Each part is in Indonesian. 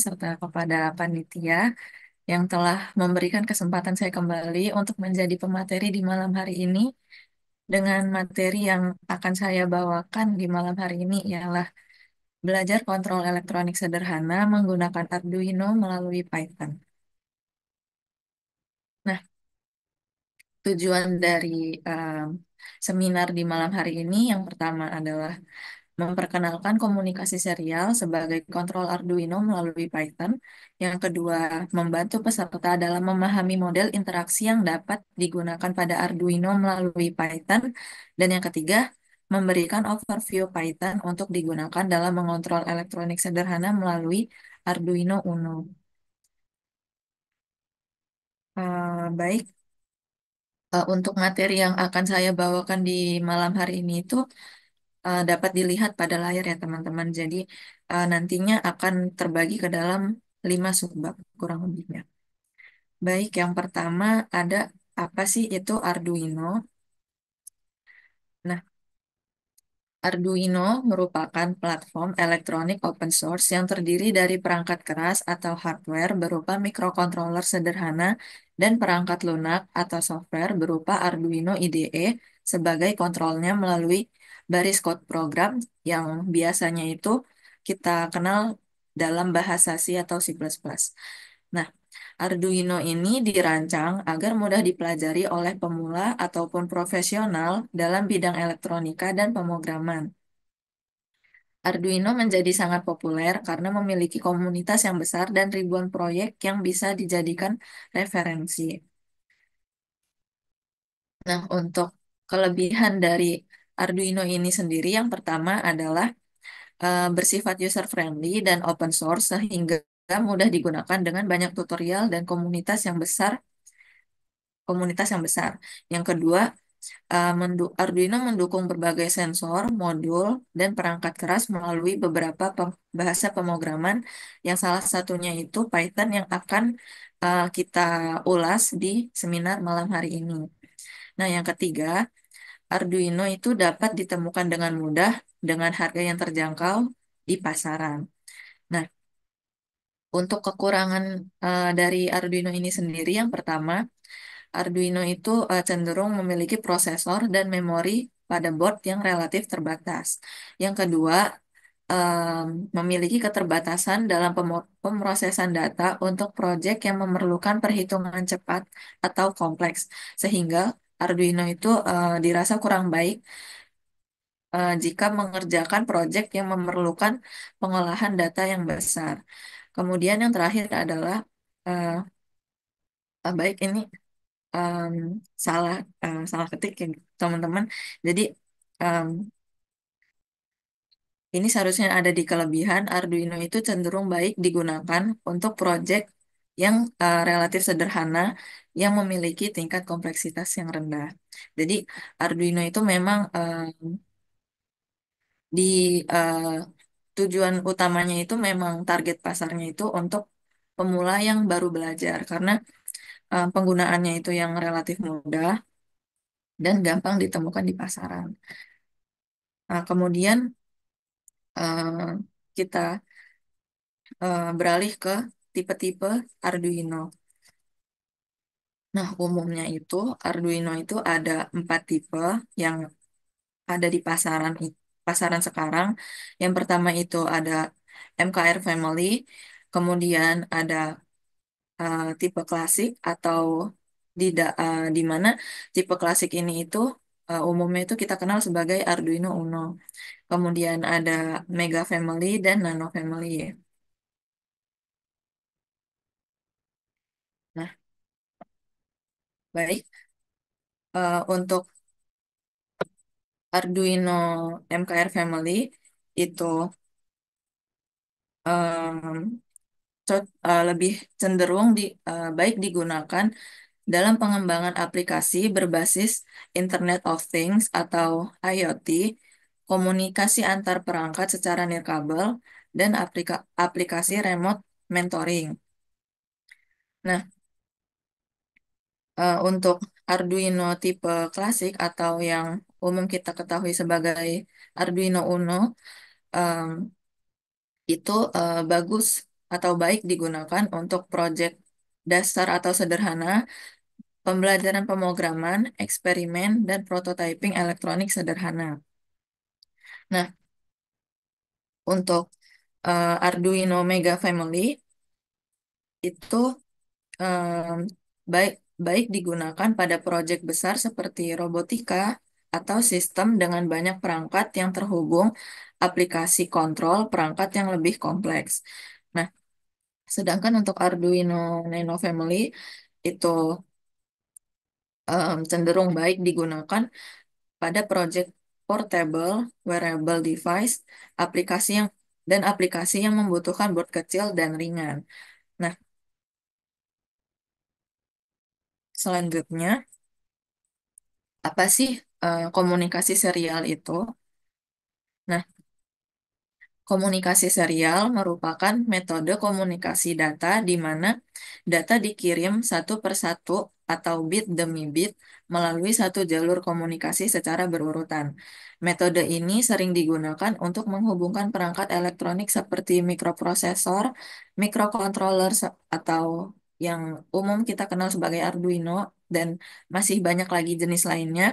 serta kepada panitia yang telah memberikan kesempatan saya kembali untuk menjadi pemateri di malam hari ini. Dengan materi yang akan saya bawakan di malam hari ini ialah belajar kontrol elektronik sederhana menggunakan Arduino melalui Python. Nah, tujuan dari em, seminar di malam hari ini yang pertama adalah memperkenalkan komunikasi serial sebagai kontrol Arduino melalui Python. Yang kedua, membantu peserta dalam memahami model interaksi yang dapat digunakan pada Arduino melalui Python. Dan yang ketiga, memberikan overview Python untuk digunakan dalam mengontrol elektronik sederhana melalui Arduino Uno. Baik, untuk materi yang akan saya bawakan di malam hari ini itu dapat dilihat pada layar ya teman-teman. Jadi nantinya akan terbagi ke dalam 5 subbab kurang lebihnya. Baik, yang pertama ada apa sih itu Arduino? Nah, Arduino merupakan platform elektronik open source yang terdiri dari perangkat keras atau hardware berupa mikrokontroler sederhana dan perangkat lunak atau software berupa Arduino IDE sebagai kontrolnya melalui baris kode program yang biasanya itu kita kenal dalam bahasa C atau C++. Nah, Arduino ini dirancang agar mudah dipelajari oleh pemula ataupun profesional dalam bidang elektronika dan pemrograman. Arduino menjadi sangat populer karena memiliki komunitas yang besar dan ribuan proyek yang bisa dijadikan referensi. Nah, untuk kelebihan dari Arduino ini sendiri, yang pertama adalah bersifat user-friendly dan open source sehingga mudah digunakan dengan banyak tutorial dan komunitas yang besar. Yang kedua, Arduino mendukung berbagai sensor, modul, dan perangkat keras melalui beberapa bahasa pemrograman yang salah satunya itu Python yang akan kita ulas di seminar malam hari ini. Nah, yang ketiga, Arduino itu dapat ditemukan dengan mudah dengan harga yang terjangkau di pasaran. Nah, untuk kekurangan dari Arduino ini sendiri, yang pertama, Arduino itu cenderung memiliki prosesor dan memori pada board yang relatif terbatas. Yang kedua, memiliki keterbatasan dalam pemrosesan data untuk proyek yang memerlukan perhitungan cepat atau kompleks, sehingga Arduino itu dirasa kurang baik jika mengerjakan proyek yang memerlukan pengolahan data yang besar. Kemudian yang terakhir adalah eh, baik ini em, salah ketik ya teman-teman. Jadi em, ini seharusnya ada di kelebihan Arduino itu cenderung baik digunakan untuk proyek yang relatif sederhana yang memiliki tingkat kompleksitas yang rendah. Jadi Arduino itu memang di eh, tujuan utamanya itu memang target pasarnya itu untuk pemula yang baru belajar karena penggunaannya itu yang relatif mudah dan gampang ditemukan di pasaran. Nah, kemudian eh, kita beralih ke tipe-tipe Arduino. Nah, umumnya itu Arduino itu ada 4 tipe yang ada di pasaran sekarang. Yang pertama itu ada MKR Family, kemudian ada tipe klasik atau di mana tipe klasik ini itu umumnya itu kita kenal sebagai Arduino Uno. Kemudian ada Mega Family dan Nano Family. Nah, baik untuk Arduino MKR Family itu lebih cenderung baik digunakan dalam pengembangan aplikasi berbasis Internet of Things atau IoT, komunikasi antar perangkat secara nirkabel, dan aplikasi remote mentoring. Nah, untuk Arduino tipe klasik atau yang umum kita ketahui sebagai Arduino Uno, em, itu bagus. atau baik digunakan untuk proyek dasar atau sederhana, pembelajaran pemrograman, eksperimen, dan prototyping elektronik sederhana. Nah, untuk Arduino Mega Family itu em, baik baik digunakan pada proyek besar seperti robotika atau sistem dengan banyak perangkat yang terhubung, aplikasi kontrol perangkat yang lebih kompleks. Nah, sedangkan untuk Arduino Nano Family itu cenderung baik digunakan pada proyek portable, wearable device, aplikasi yang aplikasi yang membutuhkan board kecil dan ringan. Nah, selanjutnya, apa sih komunikasi serial itu? Nah, komunikasi serial merupakan metode komunikasi data di mana data dikirim satu persatu atau bit demi bit melalui satu jalur komunikasi secara berurutan. Metode ini sering digunakan untuk menghubungkan perangkat elektronik seperti mikroprosesor, mikrocontroller, atau yang umum kita kenal sebagai Arduino, dan masih banyak lagi jenis lainnya,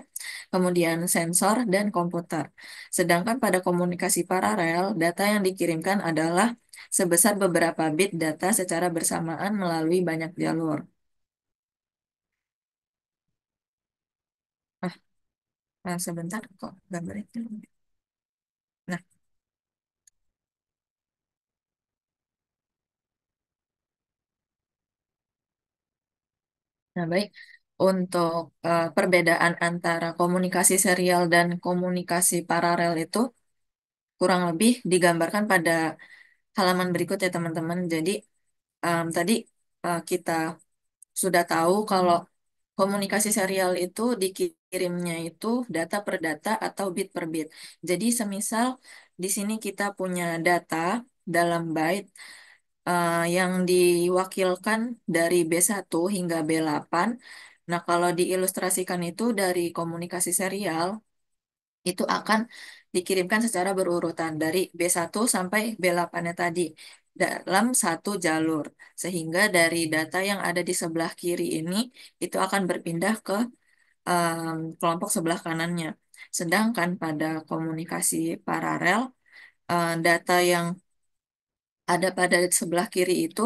kemudian sensor dan komputer. Sedangkan pada komunikasi paralel, data yang dikirimkan adalah sebesar beberapa bit data secara bersamaan melalui banyak jalur. Ah, sebentar kok gambarnya. Nah, baik. Untuk perbedaan antara komunikasi serial dan komunikasi paralel itu kurang lebih digambarkan pada halaman berikut ya teman-teman. Jadi tadi kita sudah tahu kalau komunikasi serial itu dikirimnya itu data per data atau bit per bit. Jadi semisal di sini kita punya data dalam byte yang diwakilkan dari B1 hingga B8. Nah, kalau diilustrasikan itu dari komunikasi serial, itu akan dikirimkan secara berurutan dari B1 sampai B8-nya tadi dalam satu jalur. Sehingga dari data yang ada di sebelah kiri ini itu akan berpindah ke kelompok sebelah kanannya. Sedangkan pada komunikasi paralel, data yang ada pada sebelah kiri itu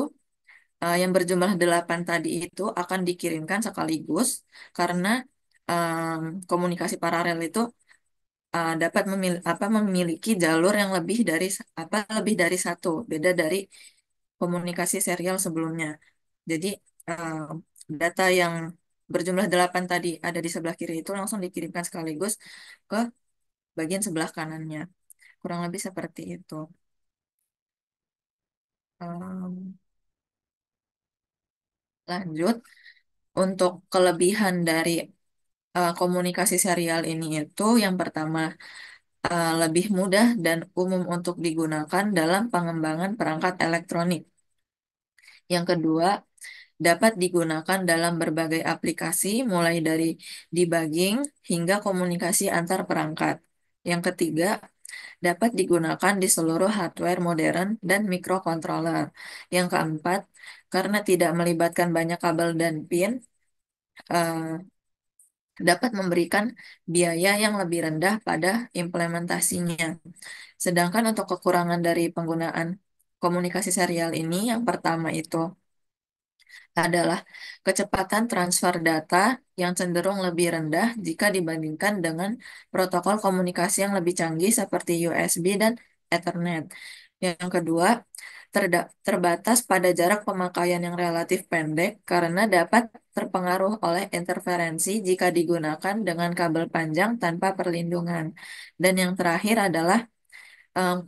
yang berjumlah 8 tadi itu akan dikirimkan sekaligus karena komunikasi paralel itu dapat memiliki jalur yang lebih dari satu, beda dari komunikasi serial sebelumnya. Jadi eh, data yang berjumlah 8 tadi ada di sebelah kiri itu langsung dikirimkan sekaligus ke bagian sebelah kanannya. Kurang lebih seperti itu. Em, Lanjut, untuk kelebihan dari komunikasi serial ini itu yang pertama lebih mudah dan umum untuk digunakan dalam pengembangan perangkat elektronik. Yang kedua, dapat digunakan dalam berbagai aplikasi, mulai dari debugging hingga komunikasi antar perangkat. Yang ketiga, dapat digunakan di seluruh hardware modern dan mikrokontroler. Yang keempat, karena tidak melibatkan banyak kabel dan pin, eh, dapat memberikan biaya yang lebih rendah pada implementasinya. Sedangkan untuk kekurangan dari penggunaan komunikasi serial ini, yang pertama itu adalah kecepatan transfer data yang cenderung lebih rendah jika dibandingkan dengan protokol komunikasi yang lebih canggih seperti USB dan Ethernet. Yang kedua, terbatas pada jarak pemakaian yang relatif pendek karena dapat terpengaruh oleh interferensi jika digunakan dengan kabel panjang tanpa perlindungan. Dan yang terakhir adalah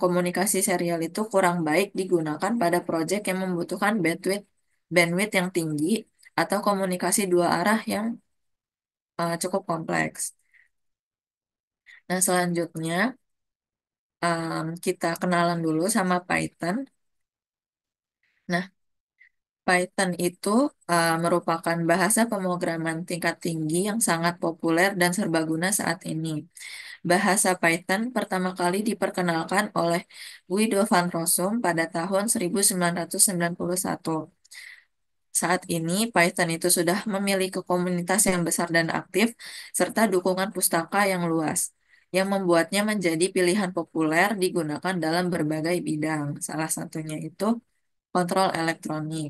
komunikasi serial itu kurang baik digunakan pada proyek yang membutuhkan bandwidth yang tinggi atau komunikasi dua arah yang cukup kompleks. Nah, selanjutnya kita kenalan dulu sama Python. Nah, Python itu merupakan bahasa pemrograman tingkat tinggi yang sangat populer dan serbaguna saat ini. Bahasa Python pertama kali diperkenalkan oleh Guido van Rossum pada tahun 1991. Saat ini, Python itu sudah memiliki komunitas yang besar dan aktif, serta dukungan pustaka yang luas, yang membuatnya menjadi pilihan populer digunakan dalam berbagai bidang. Salah satunya itu kontrol elektronik.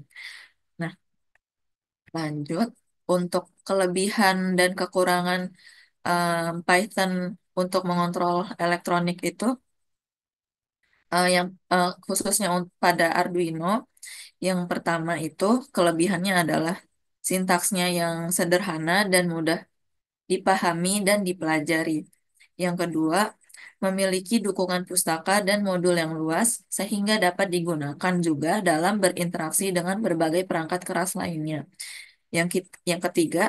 Nah, lanjut. Untuk kelebihan dan kekurangan Python untuk mengontrol elektronik itu, yang khususnya pada Arduino, yang pertama itu kelebihannya adalah sintaksnya yang sederhana dan mudah dipahami dan dipelajari. Yang kedua, memiliki dukungan pustaka dan modul yang luas sehingga dapat digunakan juga dalam berinteraksi dengan berbagai perangkat keras lainnya. Yang ketiga,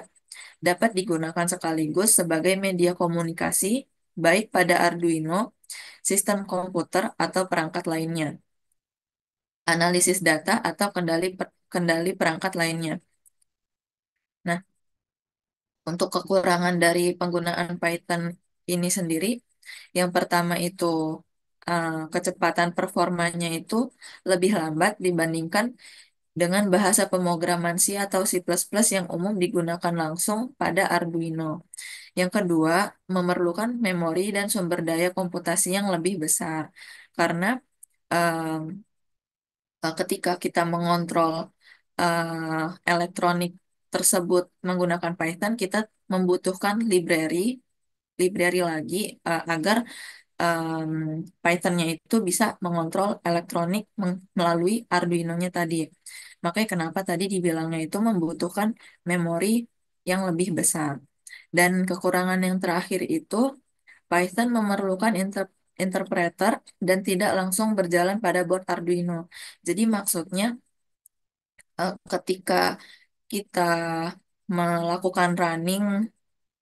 dapat digunakan sekaligus sebagai media komunikasi baik pada Arduino, sistem komputer atau perangkat lainnya, analisis data atau kendali perangkat lainnya. Nah, untuk kekurangan dari penggunaan Python ini sendiri, yang pertama itu kecepatan performanya itu lebih lambat dibandingkan dengan bahasa pemrograman C atau C++ yang umum digunakan langsung pada Arduino. Yang kedua, memerlukan memori dan sumber daya komputasi yang lebih besar karena ketika kita mengontrol elektronik tersebut menggunakan Python, kita membutuhkan library lagi agar em, Python-nya itu bisa mengontrol elektronik melalui Arduino-nya tadi. Makanya kenapa tadi dibilangnya itu membutuhkan memori yang lebih besar. Dan kekurangan yang terakhir itu Python memerlukan interpreter dan tidak langsung berjalan pada board Arduino. Jadi maksudnya ketika kita melakukan running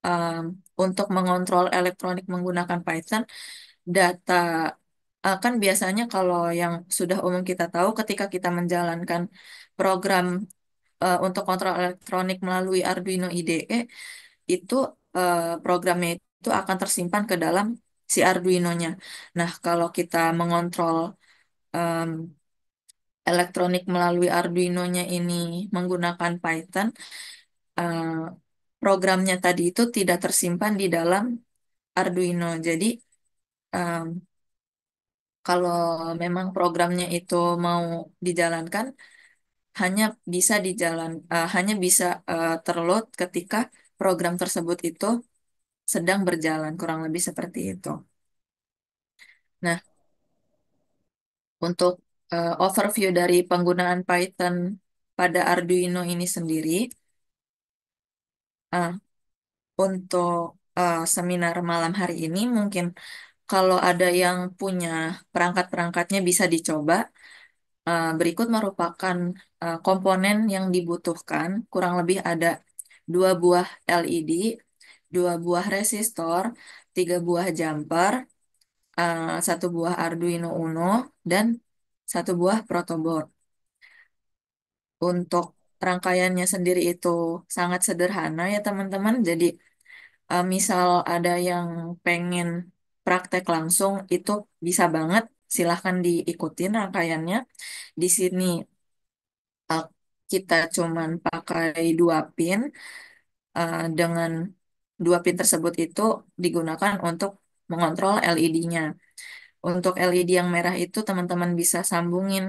em, untuk mengontrol elektronik menggunakan Python, data kan biasanya kalau yang sudah umum kita tahu ketika kita menjalankan program untuk kontrol elektronik melalui Arduino IDE, itu programnya itu akan tersimpan ke dalam si Arduino-nya. Nah, kalau kita mengontrol em, elektronik melalui Arduino-nya ini menggunakan Python, eh, programnya tadi itu tidak tersimpan di dalam Arduino. Jadi, em, kalau memang programnya itu mau dijalankan, hanya hanya bisa terload ketika program tersebut itu sedang berjalan, kurang lebih seperti itu. Nah, untuk overview dari penggunaan Python pada Arduino ini sendiri, uh, untuk seminar malam hari ini mungkin kalau ada yang punya perangkat-perangkatnya bisa dicoba. Berikut merupakan komponen yang dibutuhkan, kurang lebih ada 2 buah LED, 2 buah resistor, 3 buah jumper, 1 buah Arduino Uno, dan 1 buah protoboard. Untuk rangkaiannya sendiri itu sangat sederhana ya teman-teman. Jadi misal ada yang pengen praktek langsung itu bisa banget, silahkan diikutin rangkaiannya. Di sini uh, kita cuman pakai 2 pin, dengan 2 pin tersebut itu digunakan untuk mengontrol LED-nya. Untuk LED yang merah itu teman-teman bisa sambungin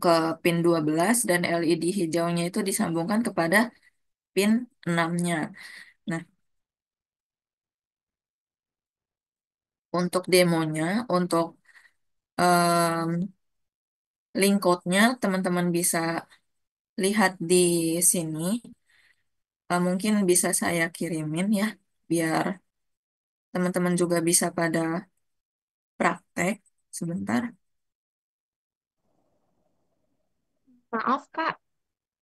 ke pin 12 dan LED hijaunya itu disambungkan kepada pin 6-nya. Nah, untuk demonya, untuk em, link code-nya teman-teman bisa lihat di sini. Mungkin bisa saya kirimin ya, biar teman-teman juga bisa pada praktek sebentar. Maaf Kak,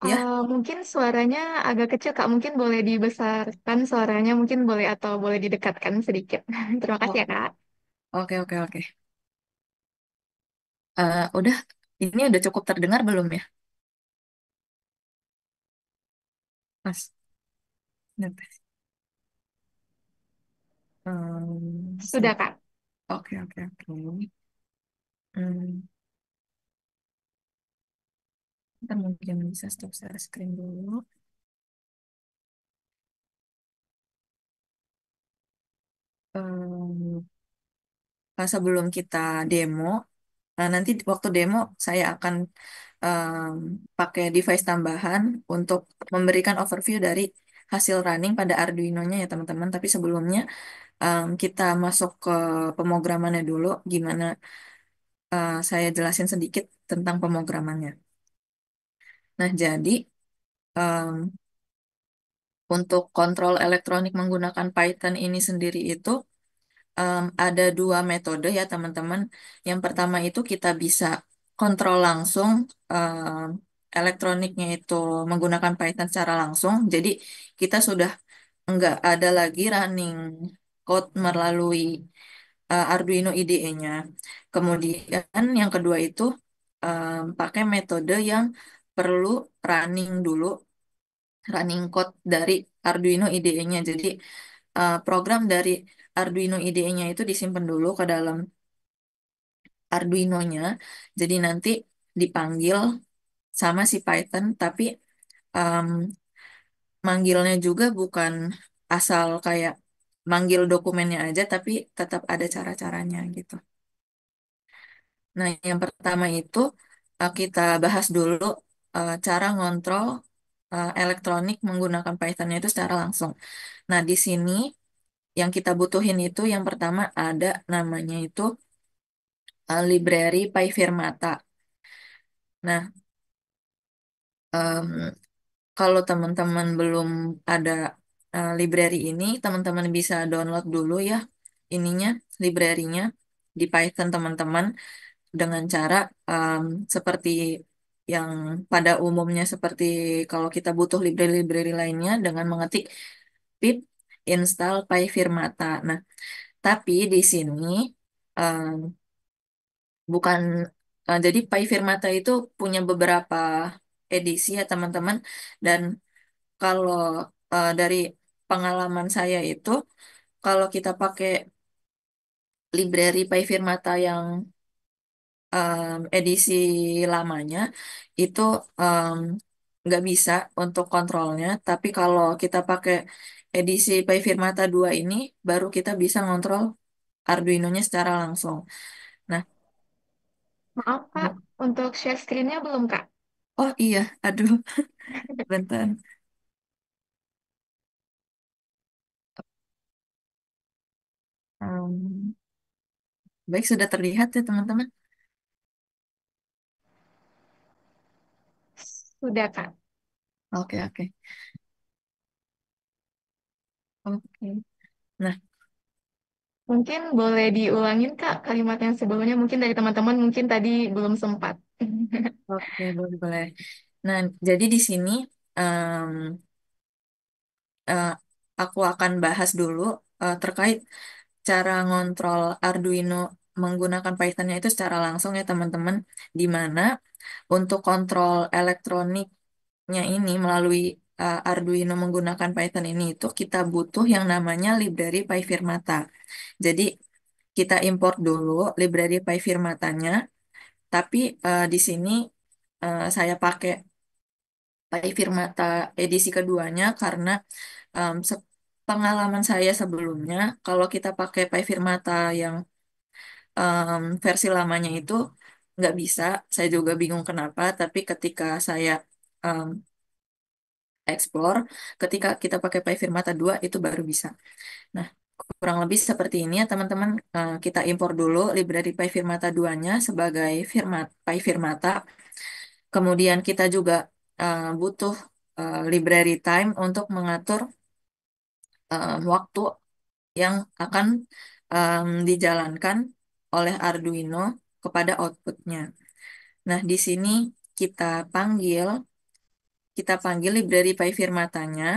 Ya, mungkin suaranya agak kecil Kak. Mungkin boleh dibesarkan suaranya, mungkin boleh atau boleh didekatkan sedikit. Terima kasih oh, ya Kak. oke, oke, oke. Udah, ini udah cukup terdengar belum ya? Mas. Sudah, Kak. Oke, oke, oke. Hmm, Ntar mungkin bisa stop share screen dulu. Em, Sebelum kita demo, nanti waktu demo saya akan em, pakai device tambahan untuk memberikan overview dari hasil running pada Arduino-nya ya teman-teman. Tapi sebelumnya kita masuk ke pemrogramannya dulu. Gimana saya jelasin sedikit tentang pemrogramannya. Nah, jadi em, untuk kontrol elektronik menggunakan Python ini sendiri itu ada dua metode ya teman-teman. Yang pertama itu kita bisa kontrol langsung elektroniknya itu menggunakan Python secara langsung. Jadi kita sudah nggak ada lagi running code melalui Arduino IDE-nya. Kemudian yang kedua itu pakai metode yang perlu running dulu, running code dari Arduino IDE-nya. Jadi program dari Arduino IDE-nya itu disimpan dulu ke dalam Arduino-nya. Jadi nanti dipanggil sama si Python, tapi em, manggilnya juga bukan asal kayak manggil dokumennya aja, tapi tetap ada cara-caranya gitu. Nah, yang pertama itu kita bahas dulu cara ngontrol elektronik menggunakan Python itu secara langsung. Nah, di sini yang kita butuhin itu yang pertama ada namanya itu library PyFirmata. Nah, em, kalau teman-teman belum ada library ini, teman-teman bisa download dulu ya ininya, library-nya di Python teman-teman dengan cara em, seperti yang pada umumnya seperti kalau kita butuh library-library lainnya dengan mengetik pip install PyFirmata. Nah, tapi di sini em, bukan jadi Pai Firmata itu punya beberapa edisi ya teman-teman dan kalau dari pengalaman saya itu kalau kita pakai library Pai Firmata yang edisi lamanya itu em, nggak bisa untuk kontrolnya tapi kalau kita pakai edisi Pai Firmata 2 ini baru kita bisa ngontrol Arduino-nya secara langsung. Nah, Maaf, Kak. Untuk share screen-nya belum, Kak? oh iya, aduh, bentar. Em, Baik, sudah terlihat ya teman-teman. Sudah, Kak. Oke, oke. Oke. Nah, Mungkin boleh diulangin, Kak, kalimat yang sebelumnya. Mungkin dari teman-teman mungkin tadi belum sempat. oke, boleh, boleh. Nah, jadi di sini em, eh, aku akan bahas dulu terkait cara ngontrol Arduino menggunakan Python-nya itu secara langsung ya teman-teman. Di mana untuk kontrol elektroniknya ini melalui Arduino menggunakan Python ini itu kita butuh yang namanya library PyFirmata. Jadi kita import dulu library PyFirmata-nya, tapi di sini saya pakai PyFirmata edisi keduanya karena pengalaman saya sebelumnya, kalau kita pakai PyFirmata yang versi lamanya itu nggak bisa, saya juga bingung kenapa, tapi ketika saya em, explore, ketika kita pakai PyFirmata 2 itu baru bisa. Nah, kurang lebih seperti ini ya teman-teman. Kita impor dulu library PyFirmata 2-nya sebagai PyFirmata. Kemudian kita juga butuh library time untuk mengatur waktu yang akan dijalankan oleh Arduino kepada outputnya. Nah, di sini kita panggil kita panggil library PyFirmata-nya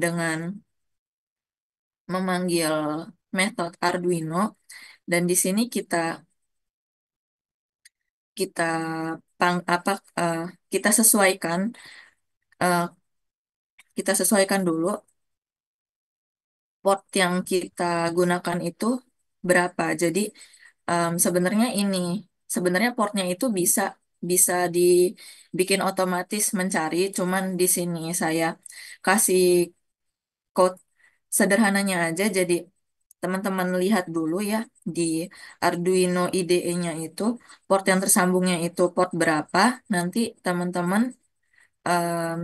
dengan memanggil metode Arduino dan di sini kita pang apa kita sesuaikan kita sesuaikan dulu port yang kita gunakan itu berapa. Jadi sebenarnya sebenarnya portnya itu bisa bisa dibikin otomatis mencari, cuman di sini saya kasih code sederhananya aja. Jadi teman-teman lihat dulu ya di Arduino IDE-nya itu port yang tersambungnya itu port berapa. Nanti teman-teman em,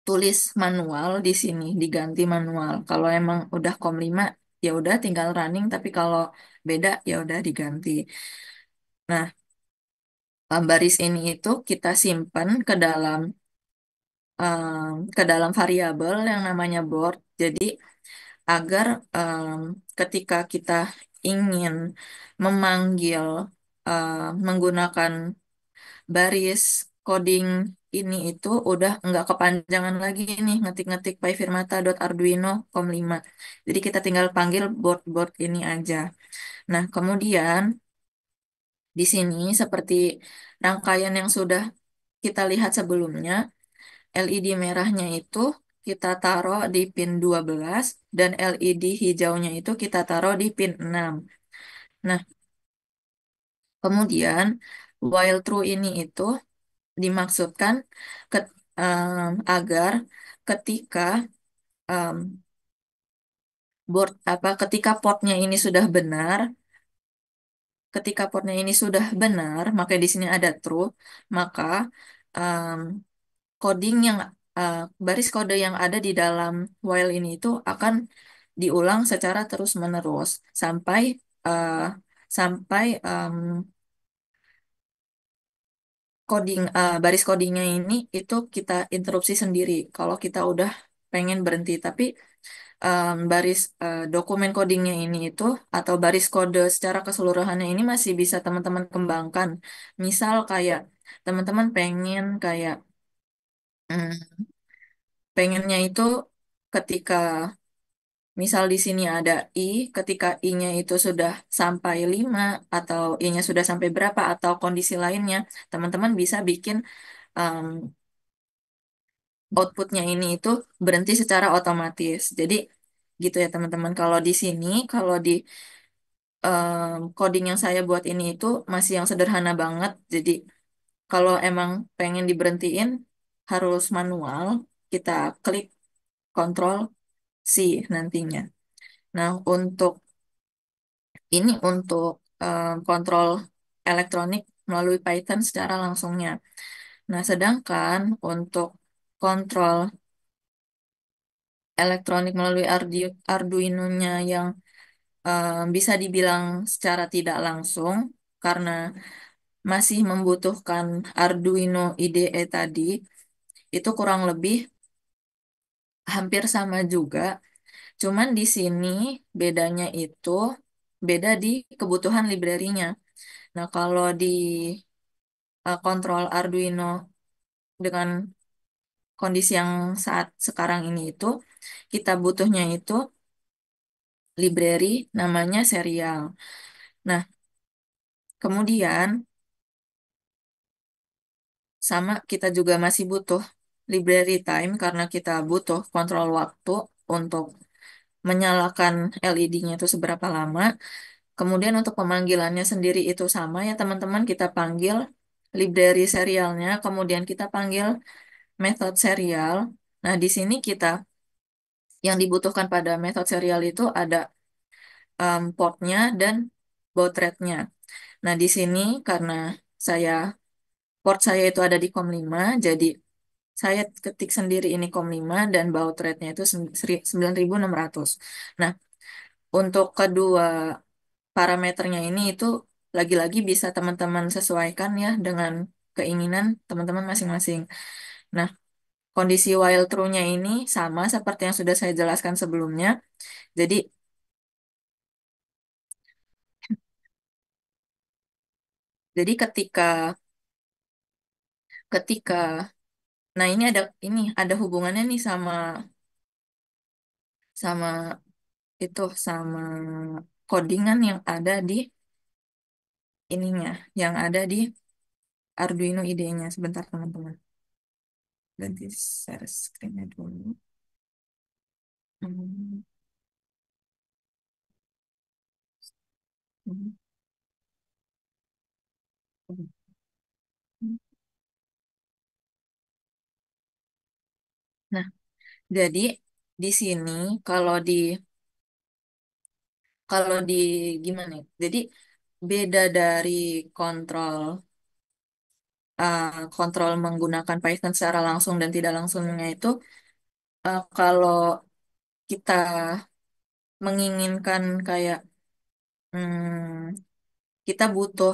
tulis manual di sini, diganti manual. Kalau emang udah COM5 ya udah tinggal running, tapi kalau beda ya udah diganti. Nah, baris ini itu kita simpan ke dalam variabel yang namanya board. Jadi agar ketika kita ingin memanggil menggunakan baris coding ini itu udah nggak kepanjangan lagi nih ngetik-ngetik pyfirmata.arduino.com5. Jadi kita tinggal panggil board-board ini aja. Nah, kemudian di sini seperti rangkaian yang sudah kita lihat sebelumnya, LED merahnya itu kita taruh di pin 12 dan LED hijaunya itu kita taruh di pin 6. Nah, kemudian while true ini itu dimaksudkan agar ketika em, ketika portnya ini sudah benar, ketika portnya ini sudah benar, maka di sini ada true, maka em, coding yang baris kode yang ada di dalam while ini itu akan diulang secara terus-menerus sampai eh, sampai baris codingnya ini itu kita interupsi sendiri kalau kita udah pengen berhenti. Tapi dokumen codingnya ini itu atau baris kode secara keseluruhannya ini masih bisa teman-teman kembangkan. Misal kayak teman-teman pengen kayak mm, pengennya itu ketika misal di sini ada I, ketika I-nya itu sudah sampai 5 atau I-nya sudah sampai berapa atau kondisi lainnya, teman-teman bisa bikin em, outputnya ini itu berhenti secara otomatis. Jadi gitu ya teman-teman. Kalau di sini, kalau di coding yang saya buat ini itu masih yang sederhana banget. Jadi kalau emang pengen diberhentiin harus manual, kita klik Ctrl C nantinya. Nah, untuk kontrol elektronik melalui Python secara langsungnya. Nah, sedangkan untuk kontrol elektronik melalui Arduino-nya yang bisa dibilang secara tidak langsung karena masih membutuhkan Arduino IDE tadi, itu kurang lebih hampir sama juga. Cuman di sini bedanya itu beda di kebutuhan library-nya. Nah, kalau di kontrol Arduino dengan kondisi yang saat sekarang ini itu, kita butuhnya itu library namanya serial. Nah, kemudian sama kita juga masih butuh library time karena kita butuh kontrol waktu untuk menyalakan LED-nya itu seberapa lama. Kemudian untuk pemanggilannya sendiri itu sama ya teman-teman, kita panggil library serialnya, kemudian kita panggil method serial. Nah, di sini kita yang dibutuhkan pada method serial itu ada portnya dan baud rate-nya. Nah, di sini karena saya port saya itu ada di COM5, jadi saya ketik sendiri ini COM5 dan baud rate-nya itu 9.600. Nah, untuk kedua parameternya ini itu lagi-lagi bisa teman-teman sesuaikan ya dengan keinginan teman-teman masing-masing. Nah, kondisi while true-nya ini sama seperti yang sudah saya jelaskan sebelumnya. Jadi, jadi ketika nah ini ada hubungannya nih sama sama sama codingan yang ada di ininya, yang ada di Arduino IDE-nya. Sebentar teman-teman. Ganti share screen-nya dulu. Hmm, hmm, hmm. Nah, jadi di sini kalau di kalau di gimana ya? Jadi beda dari kontrol kontrol menggunakan Python secara langsung dan tidak langsungnya itu kalau kita menginginkan kayak kita butuh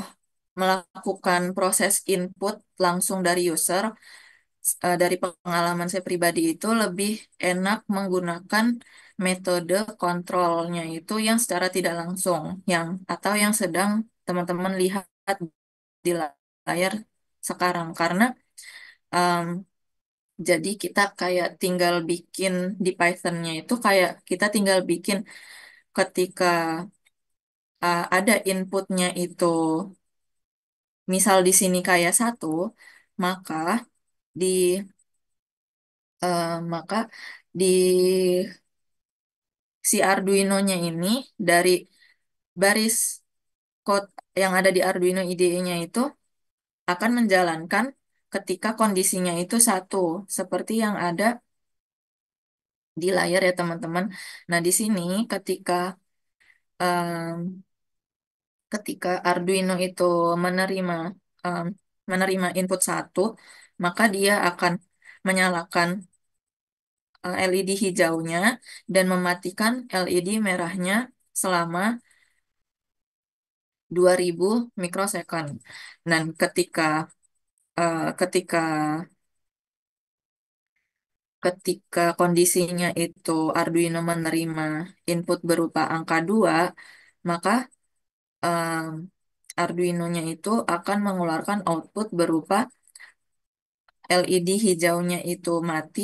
melakukan proses input langsung dari user. Dari pengalaman saya pribadi itu lebih enak menggunakan metode kontrolnya itu yang secara tidak langsung, yang atau yang sedang teman-teman lihat di layar sekarang. Karena em, jadi kita kayak tinggal bikin di Python-nya itu kayak kita tinggal bikin ketika ada inputnya itu, misal di sini kayak satu, maka di maka di si Arduino-nya ini dari baris code yang ada di Arduino IDE-nya itu akan menjalankan ketika kondisinya itu satu, seperti yang ada di layar ya teman-teman. Nah, di sini ketika em, ketika Arduino itu menerima em, menerima input satu, maka dia akan menyalakan LED hijaunya dan mematikan LED merahnya selama 2000 mikrosecond. Dan ketika ketika kondisinya itu Arduino menerima input berupa angka 2, maka em, Arduino-nya itu akan mengeluarkan output berupa LED hijaunya itu mati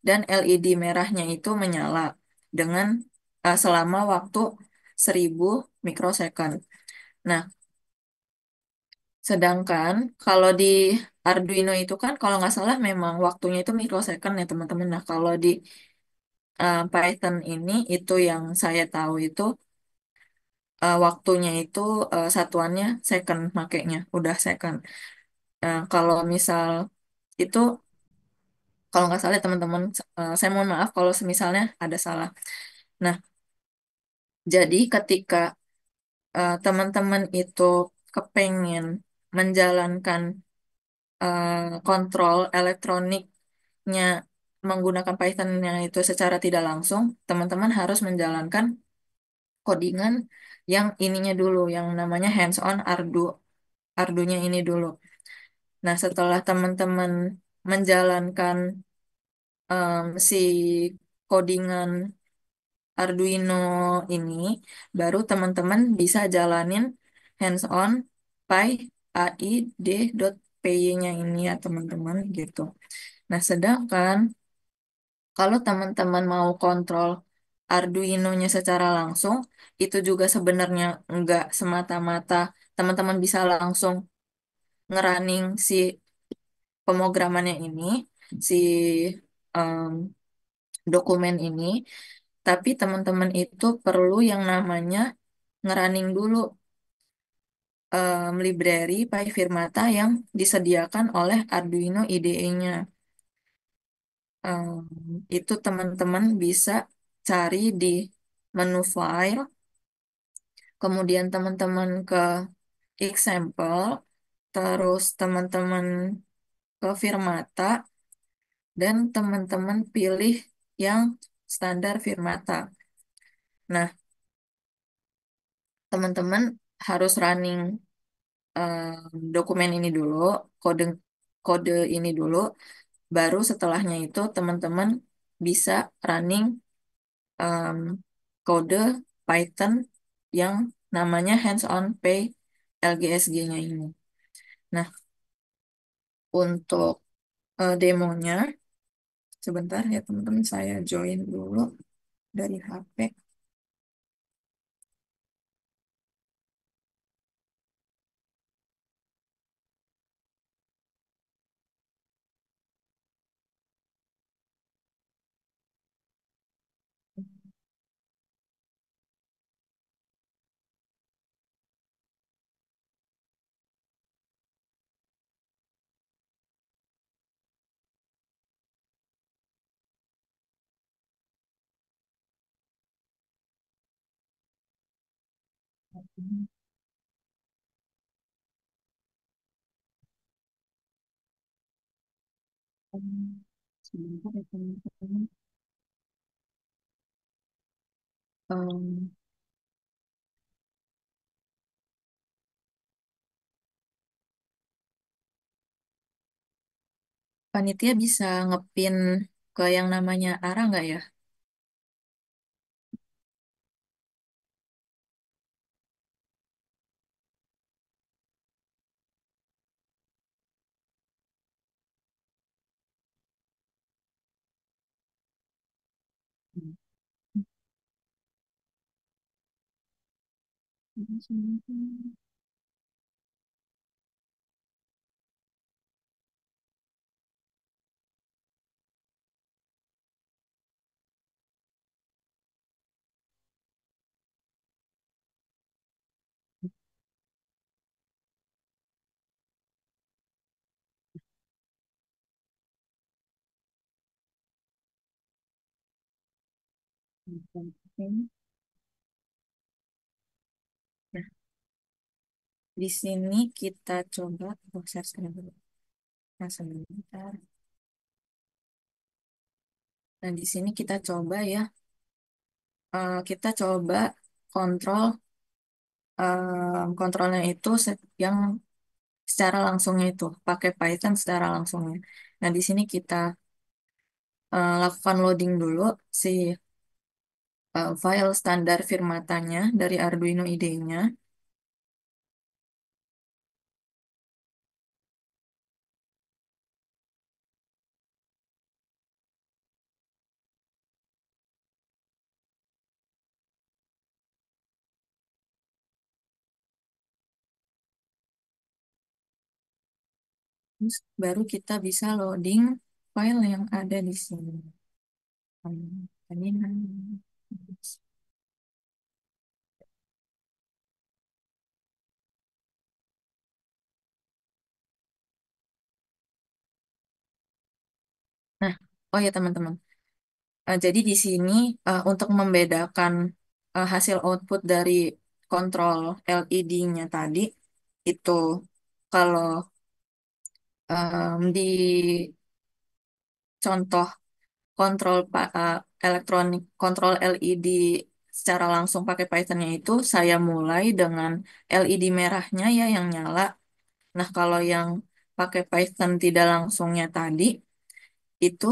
dan LED merahnya itu menyala dengan selama waktu 1000 mikrosecond. Nah, sedangkan kalau di Arduino itu kan kalau nggak salah memang waktunya itu mikrosecond ya teman-teman. Nah, kalau di Python ini itu yang saya tahu itu waktunya itu satuannya second makainya udah second. Kalau misal itu kalau nggak salah ya, teman-teman, saya mohon maaf kalau semisalnya ada salah. Nah, jadi ketika teman-teman itu kepengen menjalankan kontrol elektroniknya menggunakan Python yang itu secara tidak langsung, teman-teman harus menjalankan codingan yang ininya dulu, yang namanya hands-on Ardunya ini dulu. Nah, setelah teman-teman menjalankan si codingan Arduino ini, baru teman-teman bisa jalanin hands-on py.nya ini ya teman-teman gitu. Nah, sedangkan kalau teman-teman mau kontrol Arduino-nya secara langsung, itu juga sebenarnya nggak semata-mata teman-teman bisa langsung ngerunning si pemrogramannya ini, si em, dokumen ini, tapi teman-teman itu perlu yang namanya ngerunning dulu library PyFirmata yang disediakan oleh Arduino IDE-nya. Em, itu teman-teman bisa cari di menu file, kemudian teman-teman ke example, terus teman-teman ke Firmata, dan teman-teman pilih yang standar Firmata. Nah, teman-teman harus running dokumen ini dulu, kode kode ini dulu, baru setelahnya itu teman-teman bisa running em, kode Python yang namanya hands-on pay LGSG-nya ini. Nah, untuk demonya, sebentar ya teman-teman, saya join dulu dari HP. Sebentar ya, teman-teman. Em, Panitia bisa ngepin ke yang namanya Ara nggak ya? Nah, di sini kita coba share screen dulu. Nah, sebentar. Nah, di sini kita coba ya, kita coba kontrol kontrolnya itu yang secara langsungnya itu pakai Python secara langsungnya. Nah, di sini kita lakukan loading dulu si file standar firmatanya dari Arduino IDE-nya. Terus baru kita bisa loading file yang ada di sini. Ini, nah, oh ya teman-teman. Jadi di sini untuk membedakan hasil output dari kontrol LED-nya tadi itu kalau di contoh kontrol elektronik kontrol LED secara langsung pakai Python-nya itu saya mulai dengan LED merahnya ya yang nyala. Nah, kalau yang pakai Python tidak langsungnya tadi itu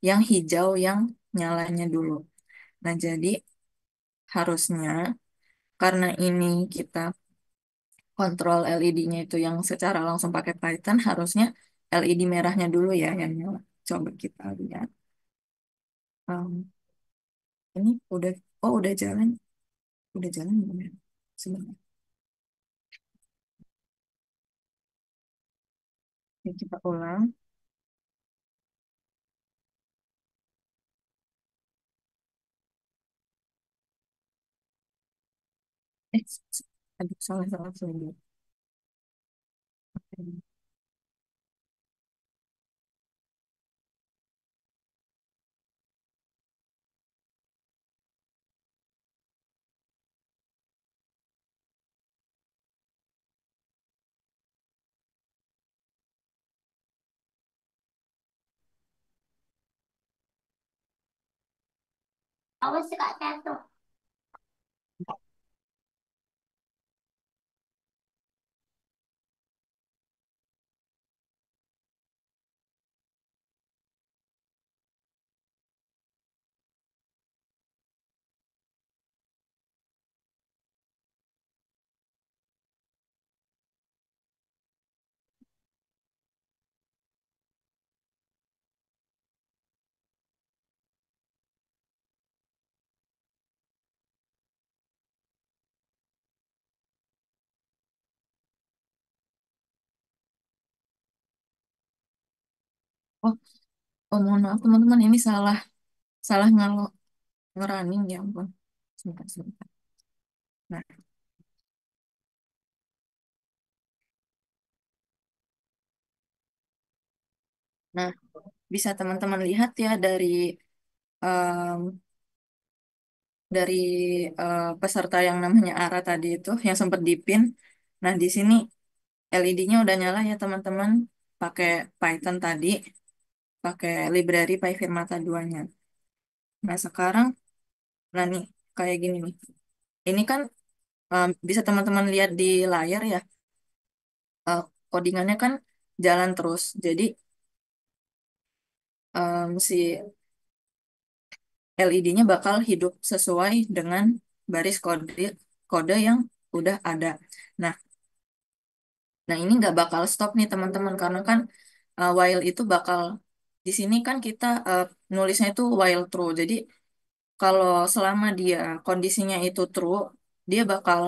yang hijau yang nyalanya dulu. Nah, jadi harusnya karena ini kita kontrol LED-nya itu yang secara langsung pakai Python, harusnya LED merahnya dulu ya yang nyala. Coba kita lihat. Um, ini udah jalan, belum ya? Sebentar, ini kita ulang. Eh, aduh, salah, salah. Awas Kak Cato. Oh, mohon maaf teman-teman, ini salah salah ngerunning ya ampun. Sebentar. Nah, nah, bisa teman-teman lihat ya dari dari peserta yang namanya Ara tadi itu yang sempat dipin. Nah, di sini LED-nya udah nyala ya teman-teman. Pakai Python tadi, pakai library PyFirmata 2-nya. Nah, sekarang, nah nih, kayak gini nih. Ini kan bisa teman-teman lihat di layar ya, codingannya kan jalan terus. Jadi, si LED-nya bakal hidup sesuai dengan baris kode kode yang udah ada. Nah, nah ini nggak bakal stop nih teman-teman karena kan while itu bakal di sini kan kita nulisnya itu while true. Jadi kalau selama dia kondisinya itu true, dia bakal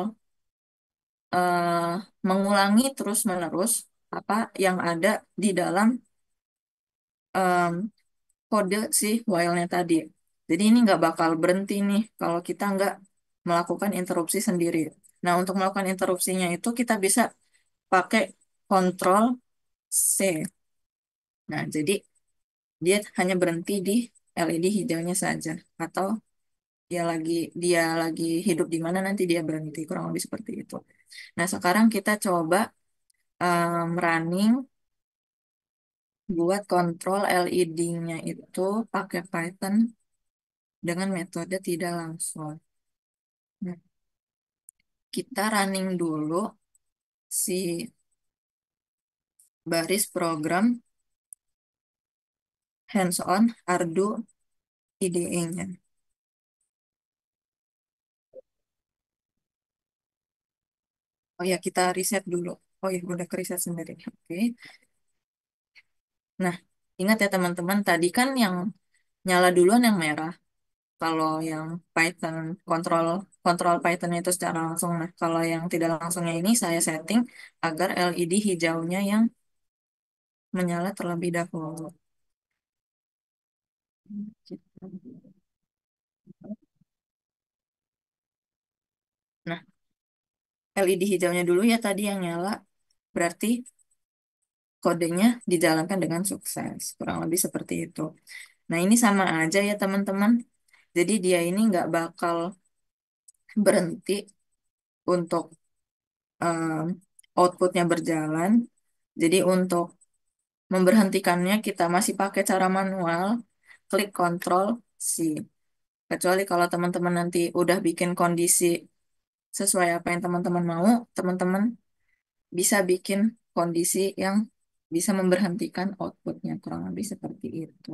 eh, mengulangi terus-menerus apa yang ada di dalam em, kode si while-nya tadi. Jadi ini nggak bakal berhenti nih kalau kita nggak melakukan interupsi sendiri. Nah, untuk melakukan interupsinya itu kita bisa pakai Ctrl C. Nah, jadi dia hanya berhenti di LED hijaunya saja. Atau dia lagi hidup di mana nanti dia berhenti. Kurang lebih seperti itu. Nah, sekarang kita coba running buat kontrol LED-nya itu pakai Python dengan metode tidak langsung. Nah, kita running dulu si baris program hands-on Ardu IDE-nya. Oh ya, kita riset dulu. Oh ya, udah ke riset sendiri. Oke. Nah, ingat ya teman-teman, tadi kan yang nyala duluan yang merah. Kalau yang Python, kontrol kontrol Python itu secara langsung. Nah, kalau yang tidak langsungnya ini saya setting agar LED hijaunya yang menyala terlebih dahulu. Nah, LED hijaunya dulu ya tadi yang nyala. Berarti kodenya dijalankan dengan sukses. Kurang lebih seperti itu. Nah, ini sama aja ya teman-teman. Jadi dia ini nggak bakal berhenti untuk em, outputnya berjalan. Jadi untuk memberhentikannya kita masih pakai cara manual, klik Ctrl C. Kecuali kalau teman-teman nanti udah bikin kondisi sesuai apa yang teman-teman mau, teman-teman bisa bikin kondisi yang bisa memberhentikan outputnya. Kurang lebih seperti itu.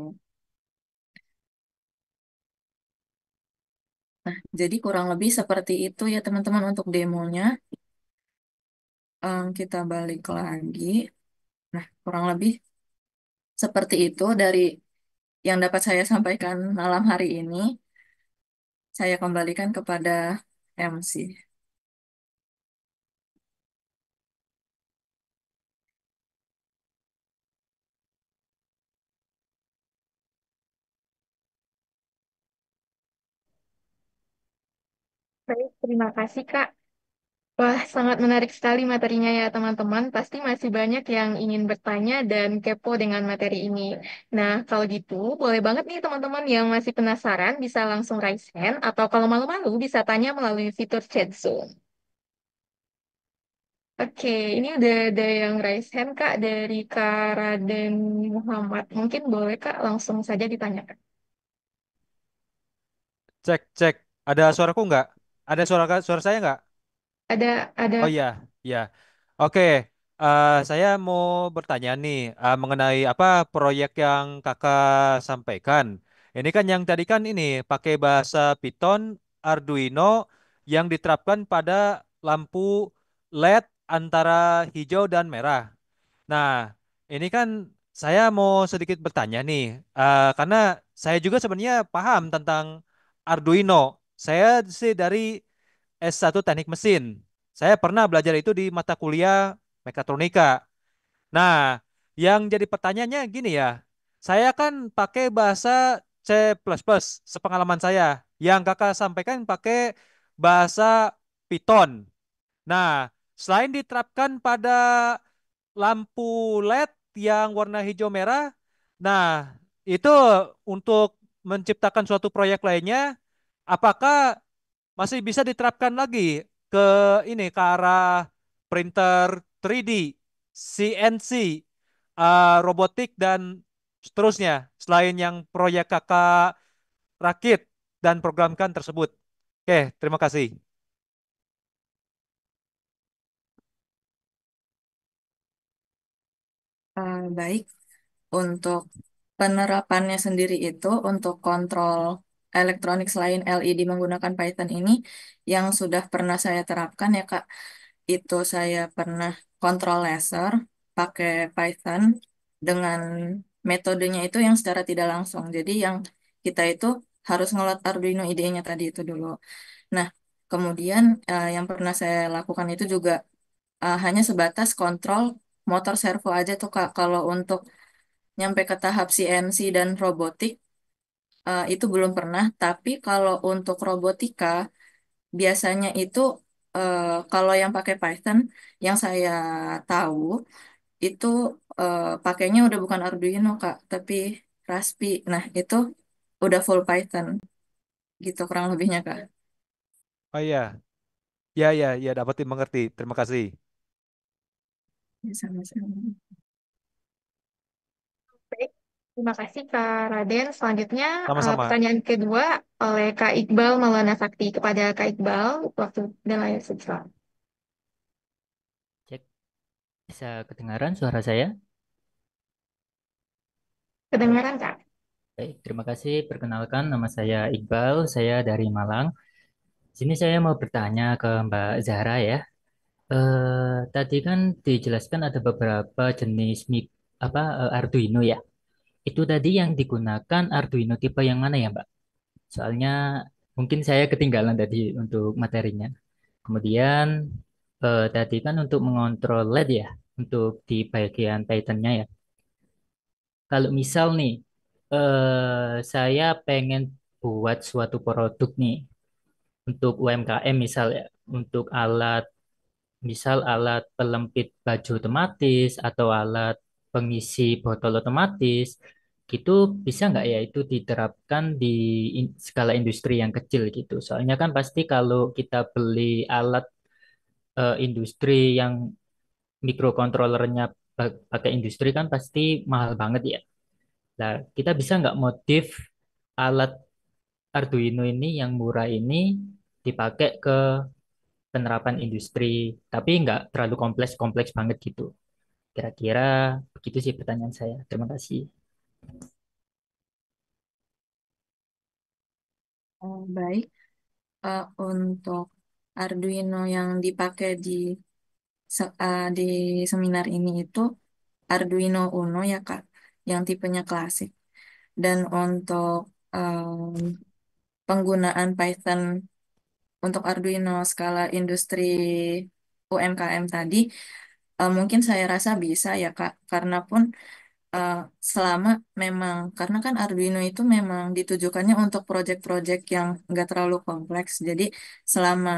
Nah, jadi kurang lebih seperti itu ya teman-teman untuk demonya. Kita balik lagi. Nah, kurang lebih seperti itu dari yang dapat saya sampaikan malam hari ini. Saya kembalikan kepada MC. Baik, terima kasih Kak. Wah, sangat menarik sekali materinya ya teman-teman. Pasti masih banyak yang ingin bertanya dan kepo dengan materi ini. Nah, kalau gitu, boleh banget nih teman-teman yang masih penasaran bisa langsung raise hand atau kalau malu-malu bisa tanya melalui fitur chat Zoom. Oke, ini udah ada yang raise hand Kak dari Kak Raden Muhammad. Mungkin boleh Kak langsung saja ditanyakan. Cek, cek. Ada suaraku nggak? Ada suara saya nggak? Ada Oh iya, iya. Oke, saya mau bertanya nih mengenai apa proyek yang kakak sampaikan. Ini kan yang tadi kan ini pakai bahasa Python, Arduino yang diterapkan pada lampu LED antara hijau dan merah. Nah, ini kan saya mau sedikit bertanya nih, karena saya juga sebenarnya paham tentang Arduino. Saya sih dari S1 Teknik Mesin. Saya pernah belajar itu di mata kuliah mekatronika. Nah, yang jadi pertanyaannya gini ya. Saya kan pakai bahasa C++, sepengalaman saya. Yang kakak sampaikan pakai bahasa Python. Nah, selain diterapkan pada lampu LED yang warna hijau merah, nah, itu untuk menciptakan suatu proyek lainnya apakah masih bisa diterapkan lagi ke ini ke arah printer 3D, CNC, robotik dan seterusnya selain yang proyek kakak rakit dan programkan tersebut. Oke, terima kasih. Baik, untuk penerapannya sendiri itu untuk kontrol elektronik selain LED menggunakan Python ini yang sudah pernah saya terapkan ya Kak, itu saya pernah kontrol laser pakai Python dengan metodenya itu yang secara tidak langsung. Jadi yang kita itu harus ngeload Arduino IDE-nya tadi itu dulu. Nah, kemudian yang pernah saya lakukan itu juga hanya sebatas kontrol motor servo aja tuh Kak. Kalau untuk nyampe ke tahap CNC dan robotik itu belum pernah. Tapi kalau untuk robotika biasanya itu kalau yang pakai Python yang saya tahu itu pakainya udah bukan Arduino Kak, tapi Raspi. Nah, itu udah full Python gitu kurang lebihnya Kak. Oh iya, ya ya ya dapat dimengerti. Terima kasih. Ya, sama-sama. Baik, terima kasih Kak Raden. Selanjutnya, Sama-sama. pertanyaan kedua oleh Kak Iqbal Maulana Sakti. Kepada Kak Iqbal, waktu dan layar siswa. Cek, bisa kedengaran suara saya? Kedengaran Kak? Baik, terima kasih. Perkenalkan, nama saya Iqbal, saya dari Malang. Sini saya mau bertanya ke Mbak Zahra ya. Tadi kan dijelaskan ada beberapa jenis Arduino ya. Itu tadi yang digunakan Arduino tipe yang mana ya, Mbak? Soalnya mungkin saya ketinggalan tadi untuk materinya. Kemudian tadi kan untuk mengontrol LED ya, untuk di bagian Python-nya ya. Kalau misal nih, saya pengen buat suatu produk nih untuk UMKM misal ya, untuk alat, misal alat pelempit baju otomatis atau alat pengisi botol otomatis, gitu bisa nggak ya itu diterapkan di skala industri yang kecil gitu. Soalnya kan pasti kalau kita beli alat industri yang mikrokontrolernya pakai industri kan pasti mahal banget ya. Nah, kita bisa nggak modif alat Arduino ini yang murah ini dipakai ke penerapan industri, tapi nggak terlalu kompleks-kompleks banget gitu. Kira-kira begitu sih pertanyaan saya. Terima kasih. Baik, untuk Arduino yang dipakai di seminar ini itu Arduino Uno ya Kak, yang tipenya klasik. Dan untuk penggunaan Python untuk Arduino skala industri UMKM tadi, mungkin saya rasa bisa ya Kak, karena pun eh, selama memang, karena kan Arduino itu memang ditujukannya untuk proyek-proyek yang nggak terlalu kompleks. Jadi selama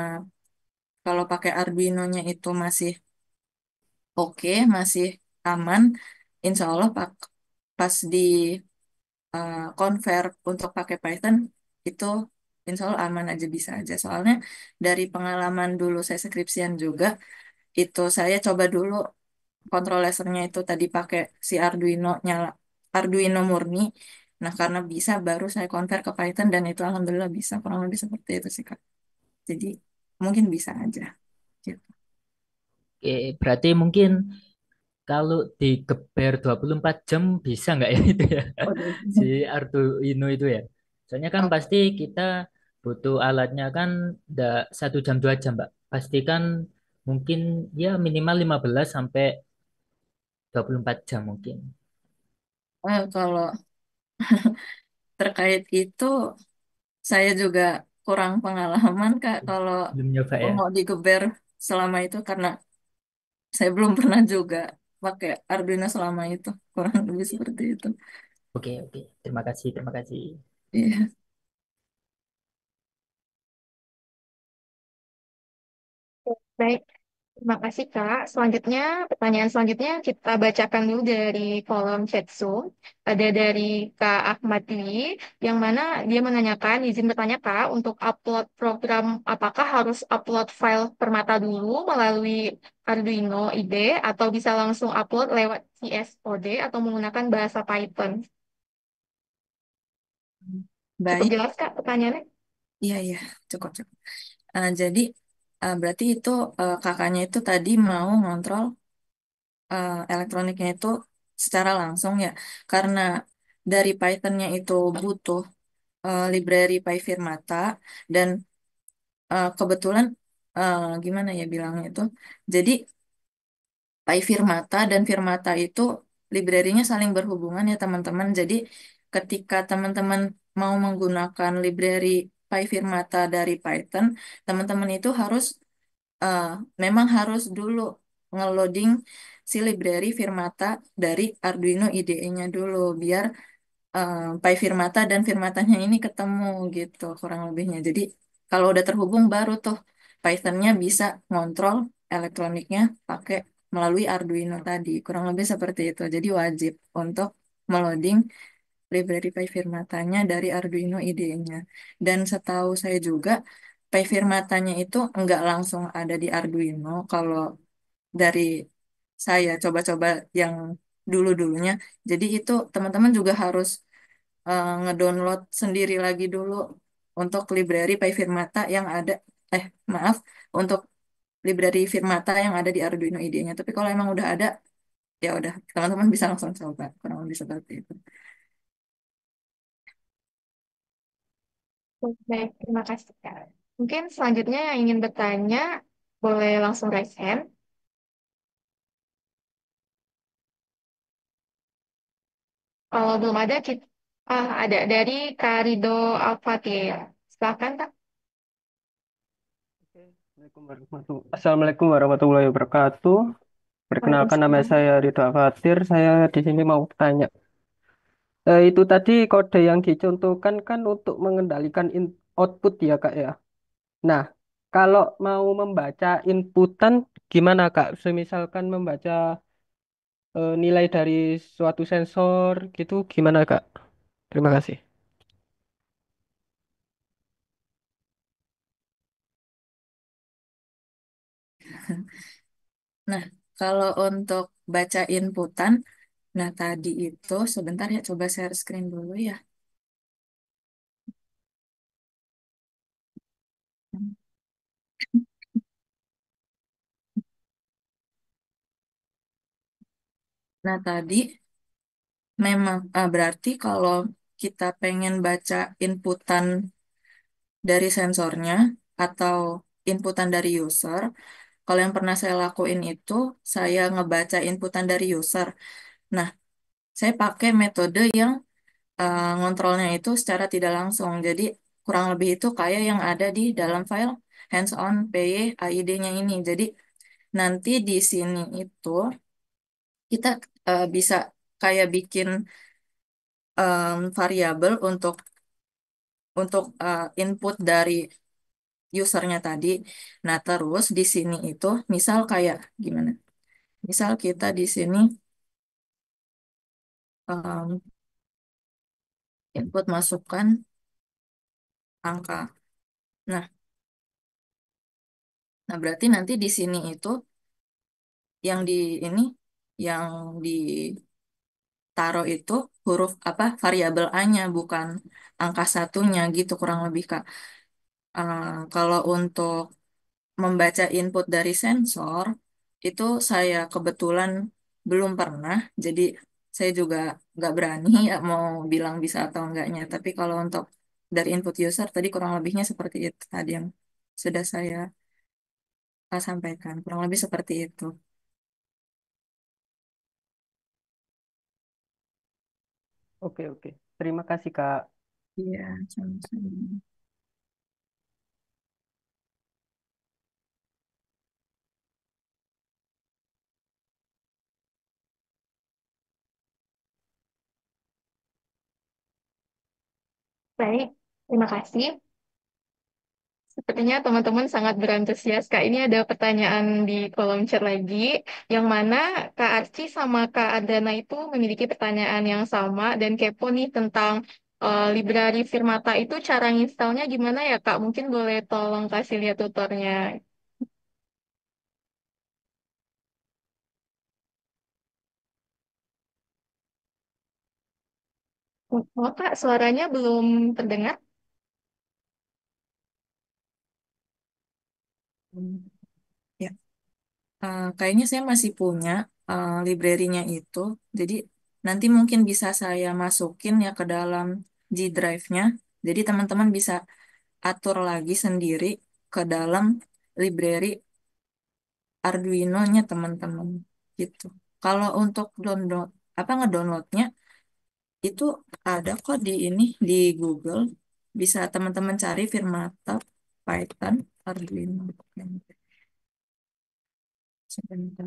kalau pakai Arduino-nya itu masih oke, masih aman, insya Allah pas di convert untuk pakai Python itu insya Allah aman aja bisa aja. Soalnya dari pengalaman dulu saya skripsian juga, itu saya coba dulu kontrol lasernya itu tadi pakai si Arduino nyala, Arduino murni. Nah, karena bisa baru saya convert ke Python dan itu alhamdulillah bisa. Kurang lebih seperti itu sih, Kak. Jadi mungkin bisa aja. Gitu. Oke, berarti mungkin kalau digeber 24 jam bisa nggak ya itu ya? Waduh. Si Arduino itu ya. Soalnya kan Oh, pasti kita butuh alatnya kan nggak 1 jam 2 jam, Mbak. Pastikan mungkin ya minimal 15 sampai 24 jam mungkin. kalau terkait itu saya juga kurang pengalaman, Kak. Kalau Belum nyoba ya. mau digeber selama itu karena saya belum pernah juga pakai Arduino selama itu. Kurang lebih seperti itu. Oke, oke. Terima kasih, terima kasih. Iya. Baik. Terima kasih, Kak. Selanjutnya, pertanyaan selanjutnya kita bacakan dulu dari kolom chat Zoom. Ada dari Kak Ahmad Dwi, yang mana dia menanyakan, izin bertanya, Kak, untuk upload program, apakah harus upload file Permata dulu melalui Arduino IDE, atau bisa langsung upload lewat CSOD, atau menggunakan bahasa Python? Cukup Baik, jelas, Kak, pertanyaannya? iya iya, cukup cukup. Jadi berarti itu kakaknya itu tadi mau ngontrol elektroniknya itu secara langsung ya, karena dari Pythonnya itu butuh library PyFirmata dan kebetulan gimana ya bilangnya itu, jadi PyFirmata dan Firmata itu library-nya saling berhubungan ya teman-teman. Jadi ketika teman-teman mau menggunakan library PyFirmata dari Python, teman-teman itu harus eh, memang harus dulu ngeloading si library Firmata dari Arduino IDE-nya dulu biar PyFirmata dan Firmatanya ini ketemu gitu kurang lebihnya. Jadi kalau udah terhubung baru tuh Python-nya bisa ngontrol elektroniknya pakai melalui Arduino tadi. Kurang lebih seperti itu. Jadi wajib untuk meloading library PyFirmatanya dari Arduino IDE-nya. Dan setahu saya juga PyFirmatanya itu nggak langsung ada di Arduino. Kalau dari saya coba-coba yang dulu-dulunya. Jadi itu teman-teman juga harus ngedownload sendiri lagi dulu untuk library PyFirmata yang ada, maaf, untuk library Firmata yang ada di Arduino IDE-nya. Tapi kalau emang udah ada, ya udah, teman-teman bisa langsung coba, kurang lebih seperti itu. Baik, terima kasih, Kak. Mungkin selanjutnya yang ingin bertanya, boleh langsung raise hand. Kalau belum ada, kita, ada dari Kak Rido Alfatir. Silakan, Kak. Assalamualaikum warahmatullahi wabarakatuh. Perkenalkan nama Waalaikumsalam. saya Ridho Afatir. Saya di sini mau bertanya. Itu tadi kode yang dicontohkan kan untuk mengendalikan output ya Kak ya. Nah, kalau mau membaca inputan gimana Kak? Semisalkan membaca nilai dari suatu sensor gitu gimana Kak? Terima kasih. Nah, kalau untuk baca inputan, nah tadi itu sebentar ya, coba share screen dulu ya. Nah, tadi memang berarti kalau kita pengen baca inputan dari sensornya atau inputan dari user, kalau yang pernah saya lakuin itu, saya ngebaca inputan dari user. Nah, saya pakai metode yang ngontrolnya itu secara tidak langsung. Jadi, kurang lebih itu kayak yang ada di dalam file hands-on PY AID-nya ini. Jadi, nanti di sini itu kita bisa kayak bikin variabel untuk input dari usernya tadi. Nah, terus di sini itu misal kayak gimana? Misal kita di sini um, input masukkan angka. Nah, nah berarti nanti di sini itu yang di ini yang ditaruh itu huruf apa variabel A-nya bukan angka satunya gitu kurang lebih Kak. Kalau untuk membaca input dari sensor itu saya kebetulan belum pernah, jadi saya juga nggak berani ya mau bilang bisa atau enggaknya. Tapi kalau untuk dari input user tadi kurang lebihnya seperti itu tadi yang sudah saya sampaikan, kurang lebih seperti itu. Oke, oke. Terima kasih Kak. Iya, sama-sama. Baik, terima kasih. Sepertinya teman-teman sangat berantusias, Kak. Ini ada pertanyaan di kolom chat lagi, yang mana Kak Arci sama Kak Adana itu memiliki pertanyaan yang sama dan kepo nih tentang library Firmata itu cara installnya gimana ya, Kak? Mungkin boleh tolong kasih lihat tutornya. Oh, Kak, suaranya belum terdengar. Hmm, Ya, kayaknya saya masih punya library-nya itu. Jadi nanti mungkin bisa saya masukin ya ke dalam G Drive-nya. Jadi teman-teman bisa atur lagi sendiri ke dalam library Arduino-nya teman-teman gitu. Kalau untuk download apa ngedownloadnya itu ada kok di ini di Google. Bisa teman-teman cari Firmata Python Arduino. Sebentar.